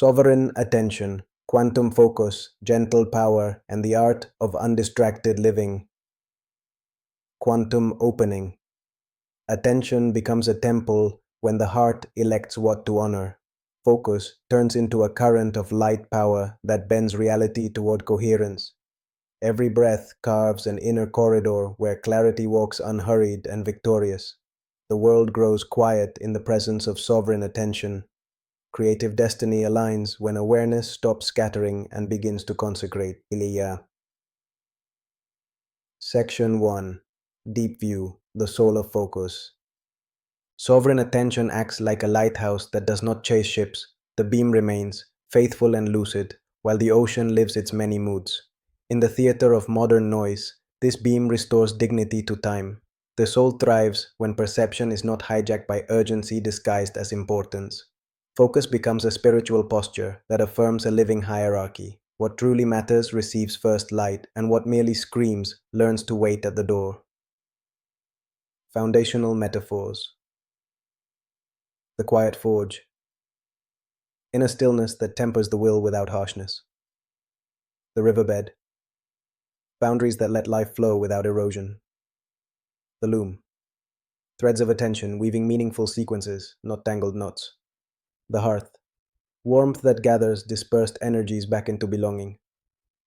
Sovereign attention, quantum focus, gentle power, and the art of undistracted living. Quantum opening. Attention becomes a temple when the heart elects what to honor. Focus turns into a current of light power that bends reality toward coherence. Every breath carves an inner corridor where clarity walks unhurried and victorious. The world grows quiet in the presence of sovereign attention. Creative destiny aligns when awareness stops scattering and begins to consecrate. Section 1. Deep View, the Soul of Focus. Sovereign attention acts like a lighthouse that does not chase ships. The beam remains, faithful and lucid, while the ocean lives its many moods. In the theater of modern noise, this beam restores dignity to time. The soul thrives when perception is not hijacked by urgency disguised as importance. Focus becomes a spiritual posture that affirms a living hierarchy. What truly matters receives first light, and what merely screams learns to wait at the door. Foundational metaphors. The quiet forge. Inner stillness that tempers the will without harshness. The riverbed. Boundaries that let life flow without erosion. The loom. Threads of attention weaving meaningful sequences, not tangled knots. The hearth. Warmth that gathers dispersed energies back into belonging.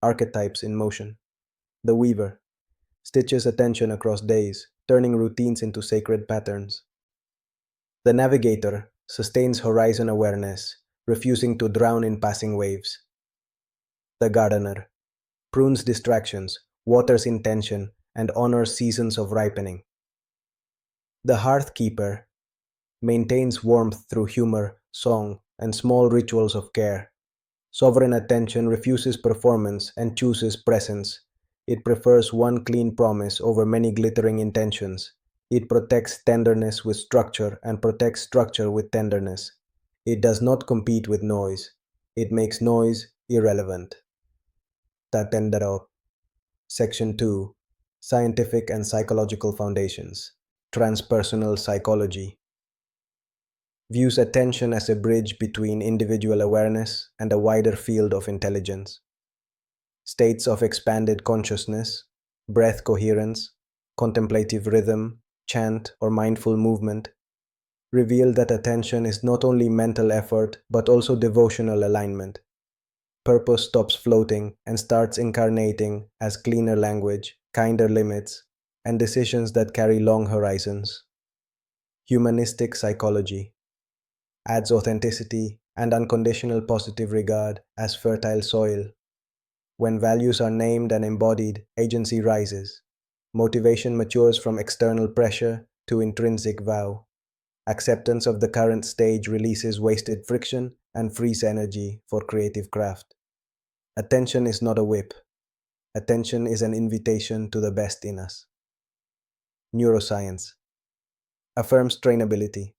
Archetypes in motion. The weaver. Stitches attention across days, turning routines into sacred patterns. The navigator sustains horizon awareness, refusing to drown in passing waves. The gardener prunes distractions, waters intention, and honors seasons of ripening. The hearth keeper maintains warmth through humor, song, and small rituals of care. Sovereign attention refuses performance and chooses presence. It prefers one clean promise over many glittering intentions. It protects tenderness with structure and protects structure with tenderness. It does not compete with noise. It makes noise irrelevant. Tatendaro. Section 2. Scientific and Psychological Foundations. Transpersonal Psychology. Views attention as a bridge between individual awareness and a wider field of intelligence. States of expanded consciousness, breath coherence, contemplative rhythm, chant, or mindful movement reveal that attention is not only mental effort but also devotional alignment. Purpose stops floating and starts incarnating as cleaner language, kinder limits, and decisions that carry long horizons. Humanistic psychology adds authenticity and unconditional positive regard as fertile soil. When values are named and embodied, agency rises. Motivation matures from external pressure to intrinsic vow. Acceptance of the current stage releases wasted friction and frees energy for creative craft. Attention is not a whip. Attention is an invitation to the best in us. Neuroscience affirms trainability.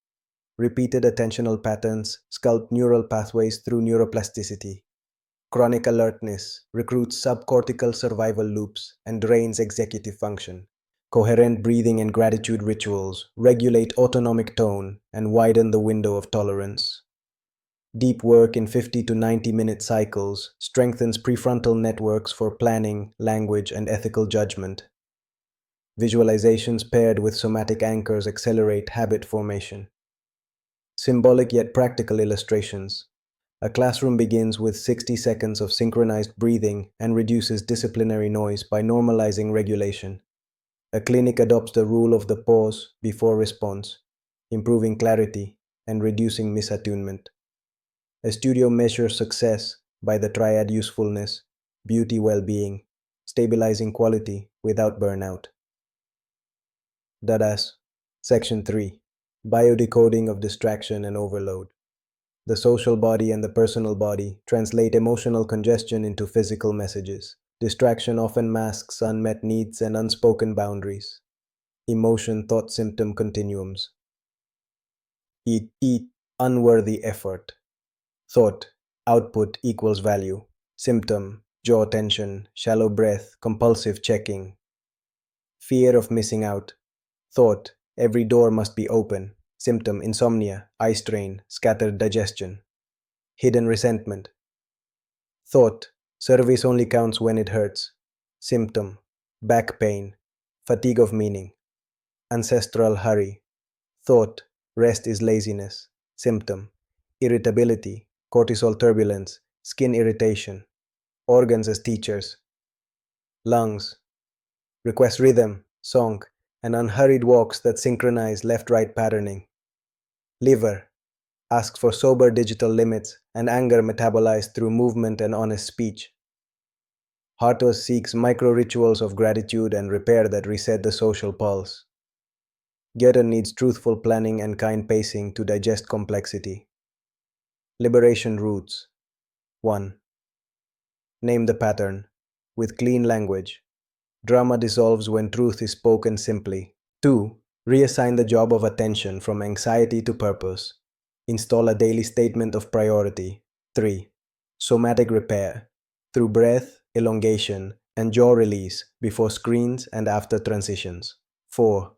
Repeated attentional patterns sculpt neural pathways through neuroplasticity. Chronic alertness recruits subcortical survival loops and drains executive function. Coherent breathing and gratitude rituals regulate autonomic tone and widen the window of tolerance. Deep work in 50 to 90-minute cycles strengthens prefrontal networks for planning, language, and ethical judgment. Visualizations paired with somatic anchors accelerate habit formation. Symbolic yet practical illustrations. A classroom begins with 60 seconds of synchronized breathing and reduces disciplinary noise by normalizing regulation. A clinic adopts the rule of the pause before response, improving clarity and reducing misattunement. A studio measures success by the triad usefulness, beauty, well-being, stabilizing quality without burnout. Dadas. Section 3. Biodecoding of distraction and overload. The social body and the personal body translate emotional congestion into physical messages. Distraction often masks unmet needs and unspoken boundaries. Emotion, thought, symptom continuums. Eat, unworthy effort. Thought, output equals value. Symptom, jaw tension, shallow breath, compulsive checking. Fear of missing out. Thought, every door must be open. Symptom, insomnia, eye strain, scattered digestion. hidden resentment. Thought, service only counts when it hurts. Symptom, back pain, fatigue of meaning. Ancestral hurry. Thought, rest is laziness. Symptom, irritability, cortisol turbulence, skin irritation. Organs as teachers. Lungs, request rhythm, song, and unhurried walks that synchronize left-right patterning. Liver, asks for sober digital limits and anger metabolized through movement and honest speech. Heartos seeks micro-rituals of gratitude and repair that reset the social pulse. Goethe needs truthful planning and kind pacing to digest complexity. Liberation roots. 1. Name the pattern. With clean language. Drama dissolves when truth is spoken simply. 2. Reassign the job of attention from anxiety to purpose. Install a daily statement of priority. 3. Somatic repair. Through breath, elongation, and jaw release before screens and after transitions. 4.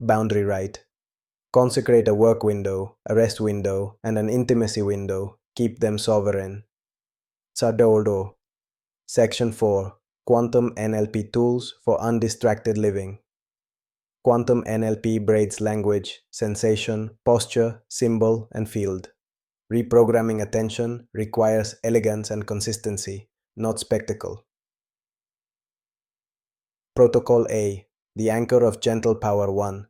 Boundary right. Consecrate a work window, a rest window, and an intimacy window. Keep them sovereign. Tsadordo. Section 4. Quantum NLP Tools for Undistracted Living. Quantum NLP braids language, sensation, posture, symbol, and field. Reprogramming attention requires elegance and consistency, not spectacle. Protocol A. The anchor of gentle power 1.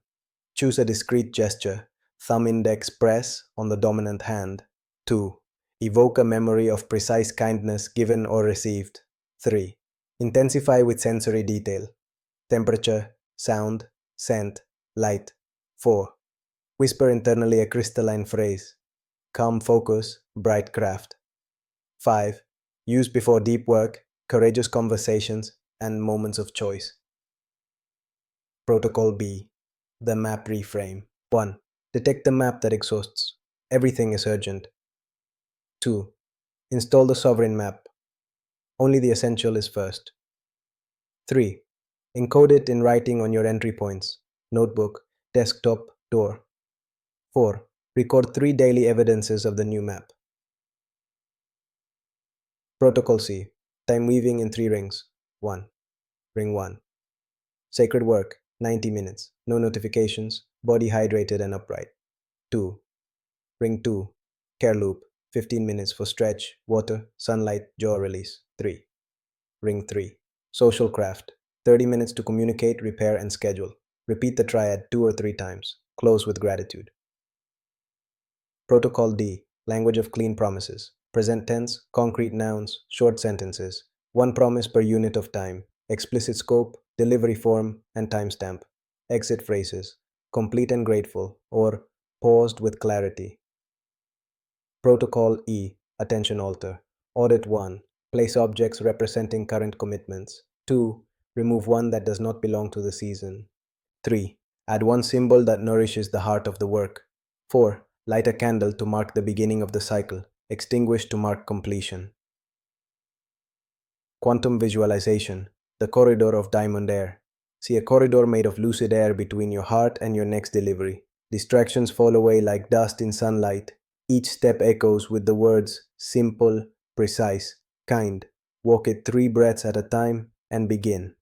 Choose a discrete gesture, thumb index press on the dominant hand. 2. Evoke a memory of precise kindness given or received. 3. Intensify with sensory detail. Temperature, sound, scent, light. 4. Whisper internally a crystalline phrase. Calm focus, bright craft. 5. Use before deep work, courageous conversations, and moments of choice. Protocol B. The map reframe. 1. Detect the map that exhausts. Everything is urgent. 2. Install the sovereign map. Only the essential is first. 3. Encode it in writing on your entry points, notebook, desktop, door. 4. Record 3 daily evidences of the new map. Protocol C. Time weaving in 3 rings. 1. Ring 1. Sacred work, 90 minutes. No notifications, body hydrated and upright. 2. Ring 2. Care loop, 15 minutes for stretch, water, sunlight, jaw release. 3. Ring 3. Social craft, 30 minutes to communicate, repair, and schedule. Repeat the triad 2 or 3 times. Close with gratitude. Protocol D. Language of clean promises. Present tense, concrete nouns, short sentences. 1 promise per unit of time. Explicit scope, delivery form, and timestamp. Exit phrases. Complete and grateful, or paused with clarity. Protocol E. Attention alter. Audit 1. Place objects representing current commitments. 2. Remove one that does not belong to the season. 3. Add one symbol that nourishes the heart of the work. 4. Light a candle to mark the beginning of the cycle. Extinguish to mark completion. Quantum visualization. The corridor of diamond air. See a corridor made of lucid air between your heart and your next delivery. Distractions fall away like dust in sunlight. Each step echoes with the words simple, precise, kind. Walk it 3 breaths at a time and begin.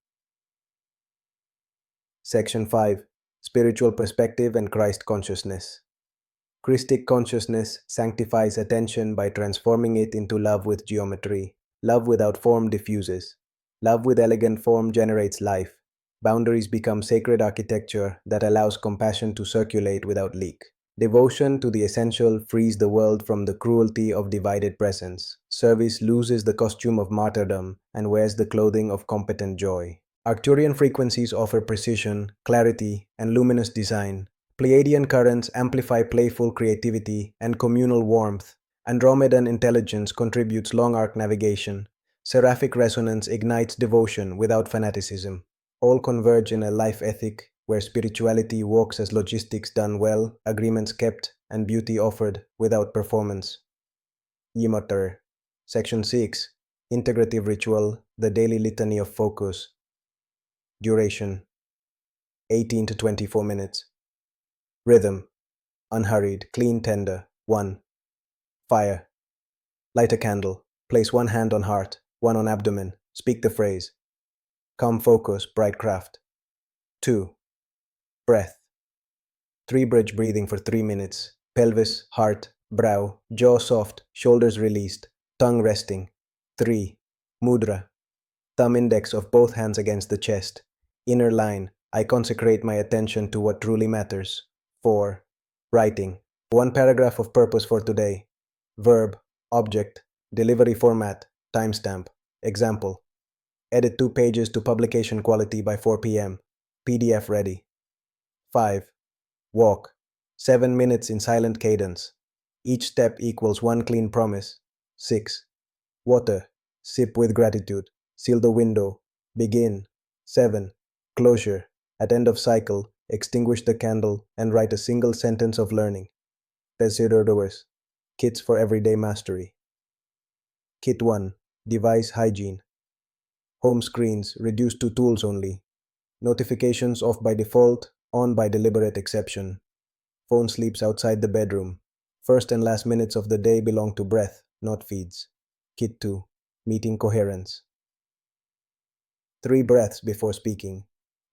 Section 5. Spiritual Perspective and Christ Consciousness. Christic consciousness sanctifies attention by transforming it into love with geometry. Love without form diffuses. Love with elegant form generates life. Boundaries become sacred architecture that allows compassion to circulate without leak. Devotion to the essential frees the world from the cruelty of divided presence. Service loses the costume of martyrdom and wears the clothing of competent joy. Arcturian frequencies offer precision, clarity, and luminous design. Pleiadian currents amplify playful creativity and communal warmth. Andromedan intelligence contributes long arc navigation. Seraphic resonance ignites devotion without fanaticism. All converge in a life ethic where spirituality walks as logistics done well, agreements kept, and beauty offered without performance. Yimater. Section 6. Integrative Ritual, the Daily Litany of Focus. Duration 18 to 24 minutes. Rhythm. Unhurried, clean, tender. 1. Fire. Light a candle. Place one hand on heart, one on abdomen. Speak the phrase. Calm focus, bright craft. 2. Breath. 3. Bridge breathing for 3 minutes. Pelvis, heart, brow, jaw soft, shoulders released, tongue resting. 3. Mudra. Thumb index of both hands against the chest. Inner line. I consecrate my attention to what truly matters. 4. Writing. One paragraph of purpose for today. Verb, object, delivery format, timestamp. Example. Edit 2 pages to publication quality by 4 p.m. PDF ready. 5. Walk. 7 minutes in silent cadence. Each step equals one clean promise. 6. Water. Sip with gratitude. Seal the window. Begin. 7. Closure. At end of cycle, extinguish the candle and write a single sentence of learning. Tesoros. Kits for everyday mastery. Kit 1. Device hygiene. Home screens reduced to tools only. Notifications off by default, on by deliberate exception. Phone sleeps outside the bedroom. First and last minutes of the day belong to breath, not feeds. Kit 2. Meeting coherence. 3 breaths before speaking.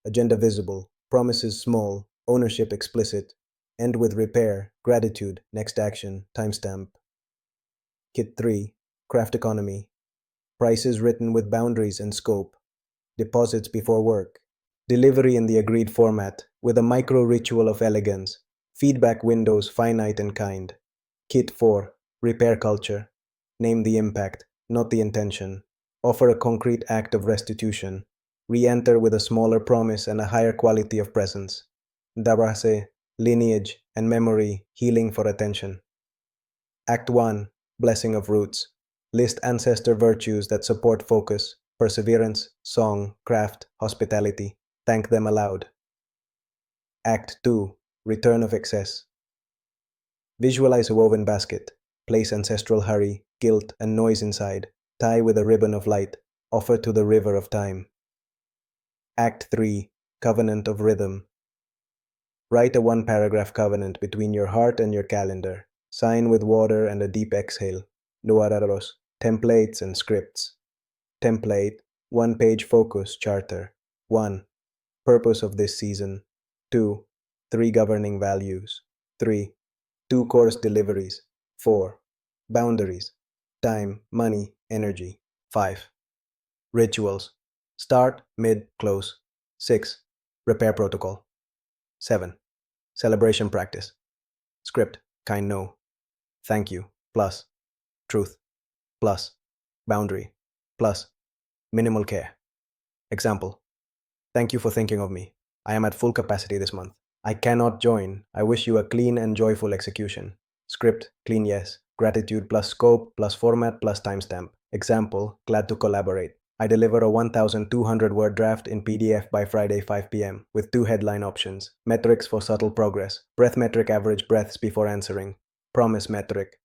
Agenda visible. Promises small. Ownership explicit. End with repair, gratitude, next action, timestamp. Kit 3. Craft economy. Prices written with boundaries and scope. Deposits before work. Delivery in the agreed format, with a micro ritual of elegance. Feedback windows finite and kind. Kit 4. Repair culture. Name the impact, not the intention. Offer a concrete act of restitution. Re-enter with a smaller promise and a higher quality of presence. Darase, lineage, and memory, healing for attention. Act 1. Blessing of roots. List ancestor virtues that support focus, perseverance, song, craft, hospitality. Thank them aloud. Act 2. Return of excess. Visualize a woven basket. Place ancestral hurry, guilt, and noise inside. Tie with a ribbon of light. Offer to the river of time. Act 3. Covenant of rhythm. Write a 1-paragraph covenant between your heart and your calendar. Sign with water and a deep exhale. Nuararos. Templates and scripts. Template. 1-page focus charter. 1. Purpose of this season. 2. 3 governing values. 3. 2 course deliveries. 4. Boundaries. Time, money, energy. 5. Rituals. Start, mid, close. 6. Repair protocol. 7. Celebration practice. Script, kind no. Thank you, plus. Truth, plus. Boundary, plus. Minimal care. Example. Thank you for thinking of me. I am at full capacity this month. I cannot join. I wish you a clean and joyful execution. Script, clean yes. Gratitude plus scope plus format plus timestamp. Example, glad to collaborate. I deliver a 1,200-word draft in PDF by Friday 5 p.m. with 2 headline options. Metrics for subtle progress. Breath metric, average breaths before answering. Promise metric.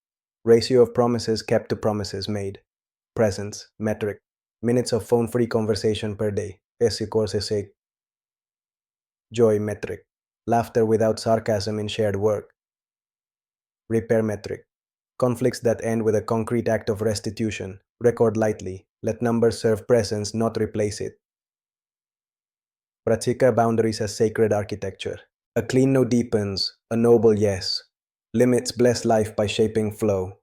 Ratio of promises kept to promises made. Presence metric. Minutes of phone-free conversation per day. Joy metric. Laughter without sarcasm in shared work. Repair metric. Conflicts that end with a concrete act of restitution. Record lightly. Let numbers serve presence, not replace it. Pratika boundaries as sacred architecture. A clean no deepens, a noble yes. Limits bless life by shaping flow.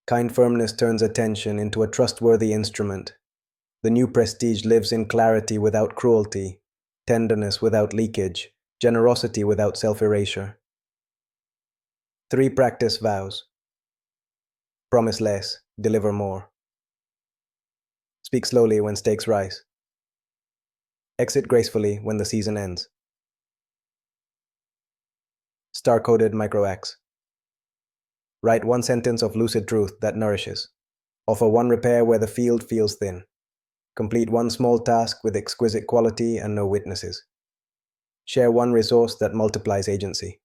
Kind firmness turns attention into a trustworthy instrument. The new prestige lives in clarity without cruelty, tenderness without leakage, generosity without self-erasure. 3 practice vows. Promise less, deliver more. Speak slowly when stakes rise. Exit gracefully when the season ends. Star-coded microacts. Write 1 sentence of lucid truth that nourishes. Offer 1 repair where the field feels thin. Complete 1 small task with exquisite quality and no witnesses. Share 1 resource that multiplies agency.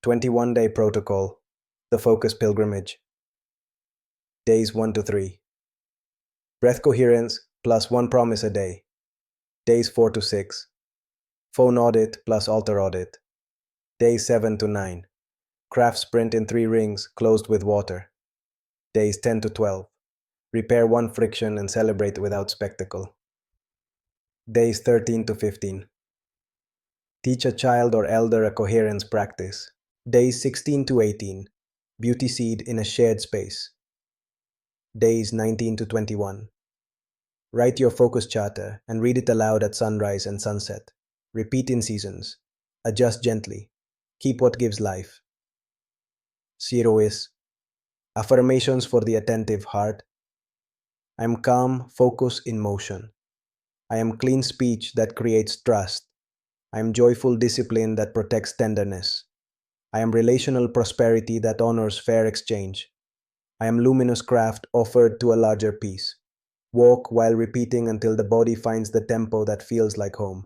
21-day protocol. The focus pilgrimage. Days 1 to 3. Breath coherence plus 1 promise a day. Days 4 to 6. Phone audit plus altar audit. Days 7 to 9. Craft sprint in 3 rings, closed with water. Days 10 to 12. Repair 1 friction and celebrate without spectacle. Days 13 to 15. Teach a child or elder a coherence practice. Days 16 to 18. Beauty seed in a shared space. Days 19 to 21. Write your focus charter and read it aloud at sunrise and sunset. Repeat in seasons. Adjust gently. Keep what gives life. 0 is affirmations for the attentive heart. I am calm, focus in motion. I am clean speech that creates trust. I am joyful discipline that protects tenderness. I am relational prosperity that honors fair exchange. I am luminous craft offered to a larger peace. Walk while repeating until the body finds the tempo that feels like home.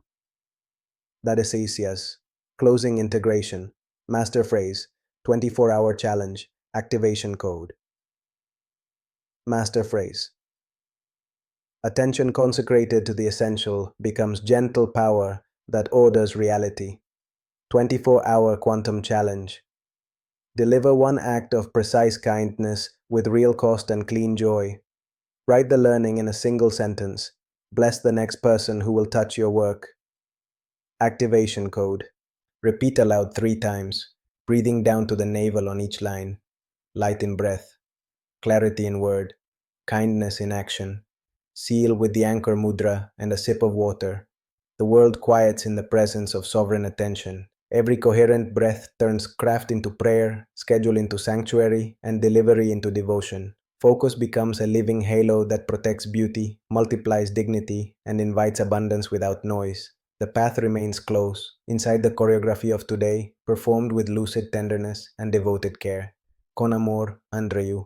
Dadesesias, closing integration, master phrase, 24-hour challenge, activation code. Master phrase. Attention consecrated to the essential becomes gentle power that orders reality. 24-hour quantum challenge. Deliver 1 act of precise kindness with real cost and clean joy. Write the learning in a single sentence. Bless the next person who will touch your work. Activation code. Repeat aloud 3 times, breathing down to the navel on each line. Light in breath, clarity in word, kindness in action. Seal with the anchor mudra and a sip of water. The world quiets in the presence of sovereign attention. Every coherent breath turns craft into prayer, schedule into sanctuary, and delivery into devotion. Focus becomes a living halo that protects beauty, multiplies dignity, and invites abundance without noise. The path remains close, inside the choreography of today, performed with lucid tenderness and devoted care. Con amor, Andreu.